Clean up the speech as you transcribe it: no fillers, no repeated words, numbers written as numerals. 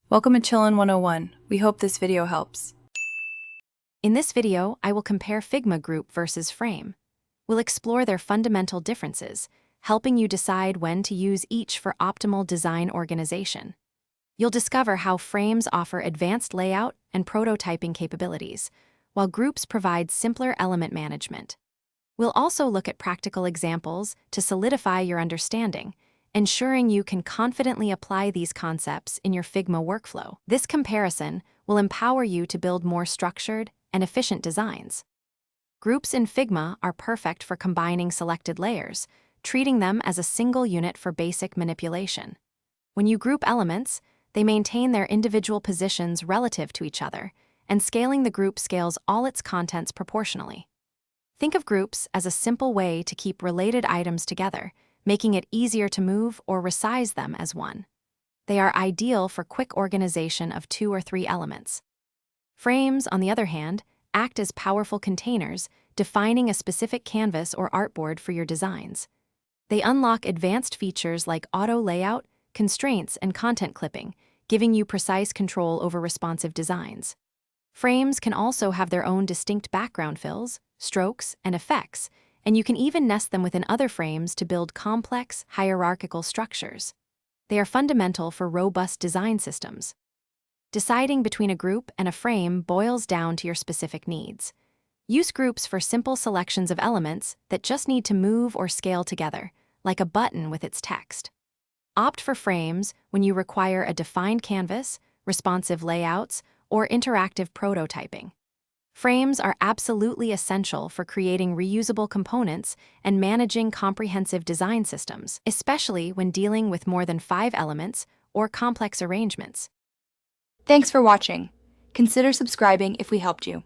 Welcome to Chillin' 101. We hope this video helps. In this video, I will compare Figma Group versus Frame. We'll explore their fundamental differences, helping you decide when to use each for optimal design organization. You'll discover how Frames offer advanced layout and prototyping capabilities, while Groups provide simpler element management. We'll also look at practical examples to solidify your understanding, ensuring you can confidently apply these concepts in your Figma workflow. This comparison will empower you to build more structured and efficient designs. Groups in Figma are perfect for combining selected layers, treating them as a single unit for basic manipulation. When you group elements, they maintain their individual positions relative to each other, and scaling the group scales all its contents proportionally. Think of groups as a simple way to keep related items together, making it easier to move or resize them as one. They are ideal for quick organization of 2 or 3 elements. Frames, on the other hand, act as powerful containers, defining a specific canvas or artboard for your designs. They unlock advanced features like auto layout, constraints, and content clipping, giving you precise control over responsive designs. Frames can also have their own distinct background fills, strokes, and effects, and you can even nest them within other frames to build complex, hierarchical structures. They are fundamental for robust design systems. Deciding between a group and a frame boils down to your specific needs. Use groups for simple selections of elements that just need to move or scale together, like a button with its text. Opt for frames when you require a defined canvas, responsive layouts, or interactive prototyping. Frames are absolutely essential for creating reusable components and managing comprehensive design systems, especially when dealing with more than 5 elements or complex arrangements. Thanks for watching. Consider subscribing if we helped you.